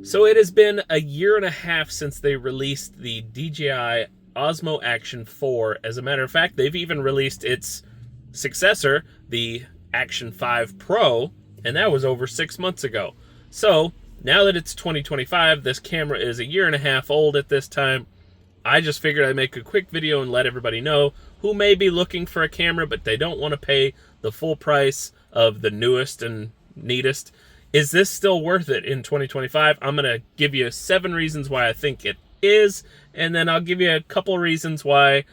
So it has been a year and a half since they released the DJI Osmo Action 4. As a matter of fact, they've even released its successor, the Action 5 Pro, and that was over 6 months ago. So now that it's 2025, this camera is a year and a half old at this time. I just figured I'd make a quick video and let everybody know who may be looking for a camera, but they don't want to pay the full price of the newest and neatest. Is this still worth it in 2025? I'm going to give you 7 reasons why I think it is, and then I'll give you a couple reasons why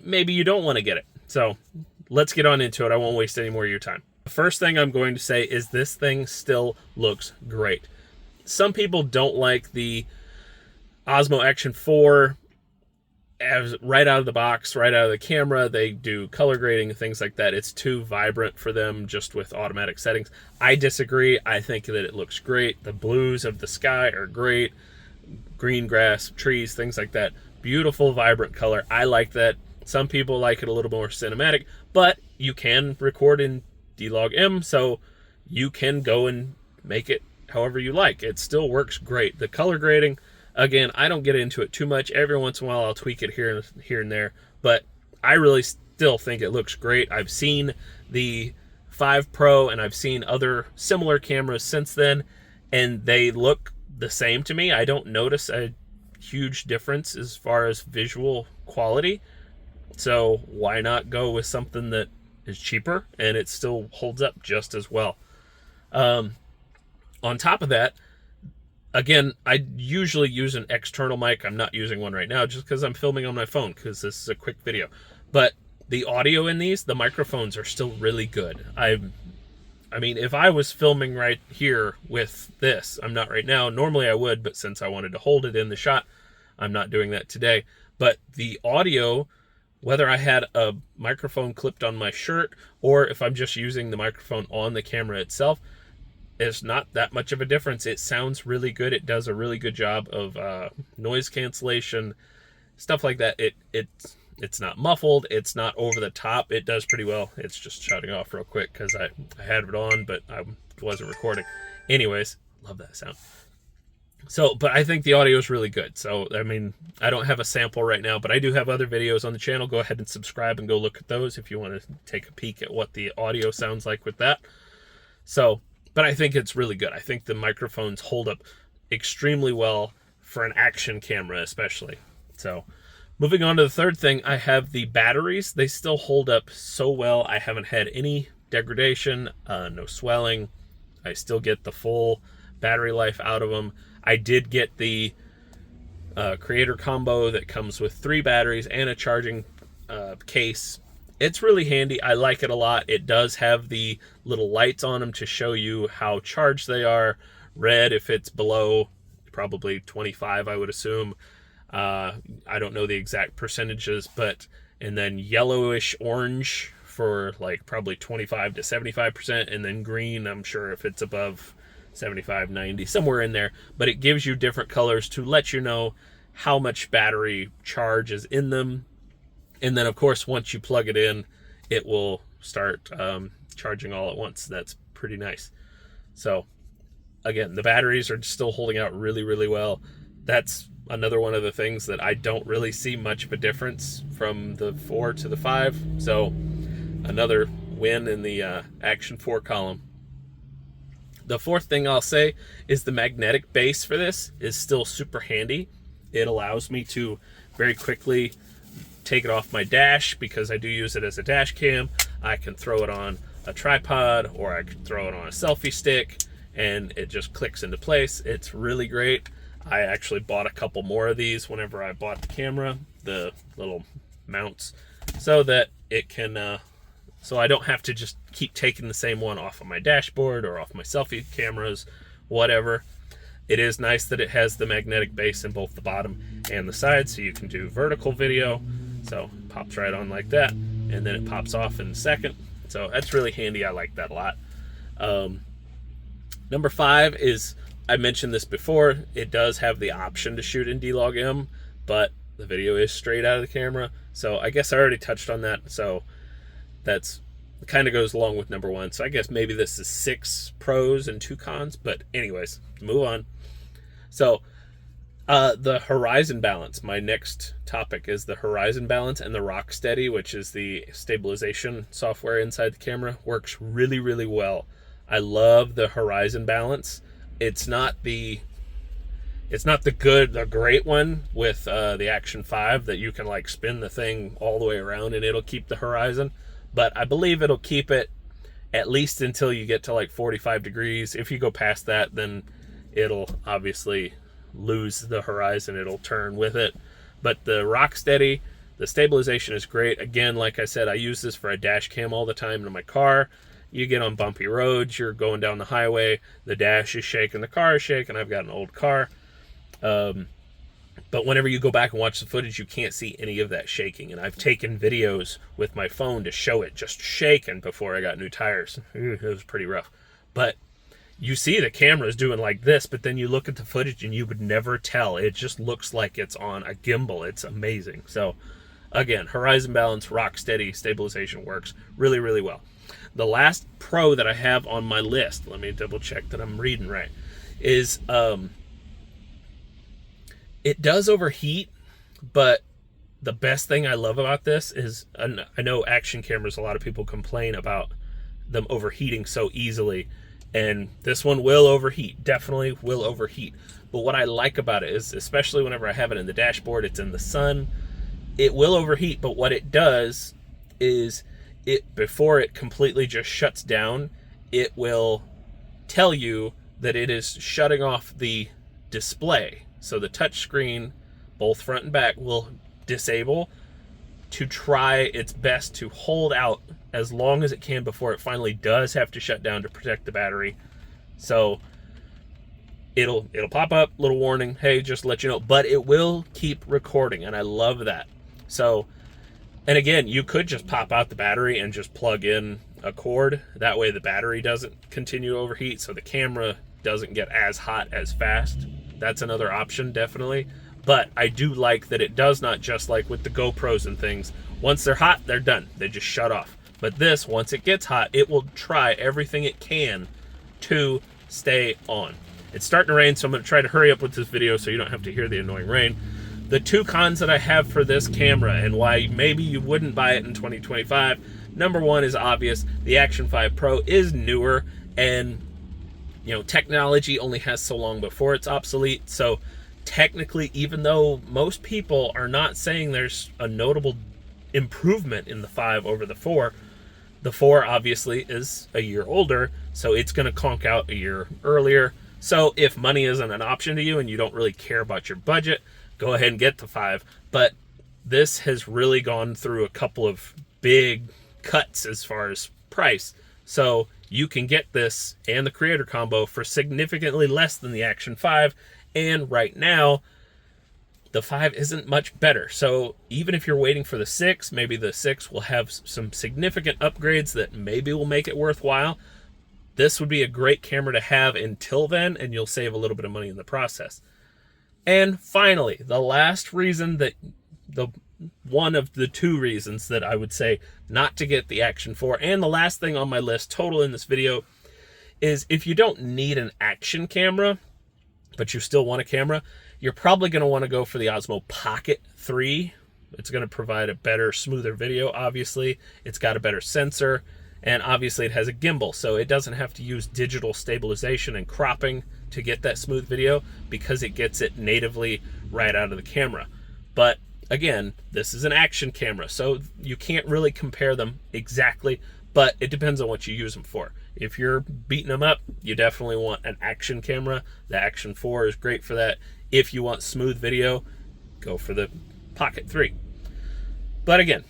maybe you don't want to get it. So let's get on into it. I won't waste any more of your time. The first thing I'm going to say is this thing still looks great. Some people don't like the Osmo Action 4 as right out of the box, right out of the camera. They do color grading and things like that. It's too vibrant for them just with automatic settings. I disagree. I think that it looks great. The blues of the sky are great. Green grass, trees, things like that. Beautiful, vibrant color. I like that. Some people like it a little more cinematic, but you can record in D-Log-M, so you can go and make it however you like. It still works great. The color grading, again, I don't get into it too much. Every once in a while I'll tweak it here and there, but I really still think it looks great. I've seen the 5 Pro and I've seen other similar cameras since then, and they look the same to me. I don't notice a huge difference as far as visual quality. So why not go with something that is cheaper and it still holds up just as well? On top of that, again, I usually use an external mic. I'm not using one right now just because I'm filming on my phone because this is a quick video. But the audio in these, the microphones are still really good. I mean, if I was filming right here with this, I'm not right now. Normally I would, but since I wanted to hold it in the shot, I'm not doing that today. But the audio, whether I had a microphone clipped on my shirt or if I'm just using the microphone on the camera itself, it's not that much of a difference. It sounds really good. It does a really good job of noise cancellation, stuff like that. It's not muffled. It's not over the top. It does pretty well. It's just shutting off real quick because I had it on, but I wasn't recording. Anyways, love that sound. So, but I think the audio is really good. So, I mean, I don't have a sample right now, but I do have other videos on the channel. Go ahead and subscribe and go look at those if you want to take a peek at what the audio sounds like with that. So, but I think it's really good. I think the microphones hold up extremely well for an action camera especially. So moving on to the third thing, I have the batteries. They still hold up so well. I haven't had any degradation, no swelling. I still get the full battery life out of them. I did get the creator combo that comes with 3 batteries and a charging case. It's really handy. I like it a lot. It does have the little lights on them to show you how charged they are. Red if it's below probably 25, I would assume. I don't know the exact percentages, but and then yellowish orange for like probably 25 to 75%, and then green, I'm sure if it's above 75, 90, somewhere in there. But it gives you different colors to let you know how much battery charge is in them. And then, of course, once you plug it in, it will start charging all at once. That's pretty nice. So, again, the batteries are still holding out really, really well. That's another one of the things that I don't really see much of a difference from the 4 to the 5. So, another win in the Action 4 column. The fourth thing I'll say is the magnetic base for this is still super handy. It allows me to very quickly take it off my dash because I do use it as a dash cam. I can throw it on a tripod or I can throw it on a selfie stick and it just clicks into place. It's really great. I actually bought a couple more of these whenever I bought the camera, the little mounts, so that it can so I don't have to just keep taking the same one off of my dashboard or off my selfie cameras, whatever. It is nice that it has the magnetic base in both the bottom and the side, so you can do vertical video. So it pops right on like that, and then it pops off in a second. So that's really handy. I like that a lot. Number 5 is, I mentioned this before, it does have the option to shoot in D-Log-M, but the video is straight out of the camera. So I guess I already touched on that. So that's kind of goes along with number 1. So I guess maybe this is 6 pros and 2 cons, but anyways, move on. So the horizon balance, my next topic is the horizon balance, and the Rocksteady, which is the stabilization software inside the camera, works really, really well. I love the horizon balance. It's not the great one with the Action 5 that you can like spin the thing all the way around and it'll keep the horizon, but I believe it'll keep it at least until you get to like 45 degrees. If you go past that, then it'll obviously lose the horizon, it'll turn with it. But the Rocksteady, the stabilization is great. Again, like I said, I use this for a dash cam all the time in my car. You get on bumpy roads, you're going down the highway, the dash is shaking, the car is shaking. I've got an old car. But whenever you go back and watch the footage, you can't see any of that shaking. And I've taken videos with my phone to show it just shaking before I got new tires. It was pretty rough. But you see the camera is doing like this, but then you look at the footage and you would never tell. It just looks like it's on a gimbal. It's amazing. So again, horizon balance, Rocksteady, stabilization works really, really well. The last pro that I have on my list, let me double check that I'm reading right, is it does overheat, but the best thing I love about this is, I know action cameras, a lot of people complain about them overheating so easily, and this one will overheat, definitely will overheat. But what I like about it is, especially whenever I have it in the dashboard, it's in the sun, it will overheat, but what it does is, before it completely just shuts down, it will tell you that it is shutting off the display. So the touch screen, both front and back, will disable to try its best to hold out as long as it can before it finally does have to shut down to protect the battery. So it'll pop up, little warning, hey, just to let you know, but it will keep recording, and I love that. So, and again, you could just pop out the battery and just plug in a cord. That way the battery doesn't continue to overheat, so the camera doesn't get as hot as fast. That's another option, definitely. But I do like that it does not, just like with the GoPros and things, once they're hot, they're done. They just shut off. But this, once it gets hot, it will try everything it can to stay on. It's starting to rain, so I'm going to try to hurry up with this video so you don't have to hear the annoying rain. The two cons that I have for this camera and why maybe you wouldn't buy it in 2025, number one is obvious. The Action 5 Pro is newer, and you know, technology only has so long before it's obsolete. So technically, even though most people are not saying there's a notable improvement in the 5 over the 4, the 4 obviously is a year older, so it's going to conk out a year earlier. So if money isn't an option to you and you don't really care about your budget, go ahead and get the 5. But this has really gone through a couple of big cuts as far as price. So you can get this and the Creator Combo for significantly less than the Action 5. And right now, the 5 isn't much better. So even if you're waiting for the 6, maybe the 6 will have some significant upgrades that maybe will make it worthwhile. This would be a great camera to have until then, and you'll save a little bit of money in the process. And finally, the last reason that one of the two reasons that I would say not to get the Action 4, and the last thing on my list total in this video, is if you don't need an action camera, but you still want a camera, you're probably going to want to go for the Osmo Pocket 3. It's going to provide a better, smoother video, obviously. It's got a better sensor, and obviously it has a gimbal, so it doesn't have to use digital stabilization and cropping to get that smooth video because it gets it natively right out of the camera. But again, this is an action camera, so you can't really compare them exactly, but it depends on what you use them for. If you're beating them up, you definitely want an action camera. The Action 4 is great for that. If you want smooth video, go for the Pocket 3. But again,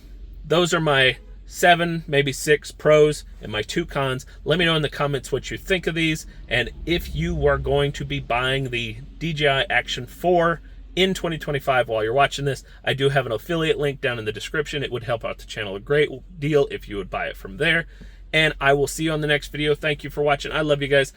those are my 7, maybe 6 pros and my 2 cons. Let me know in the comments what you think of these, and if you are going to be buying the DJI Action 4 in 2025 while you're watching this, I do have an affiliate link down in the description. It would help out the channel a great deal if you would buy it from there. And I will see you on the next video. Thank you for watching. I love you guys.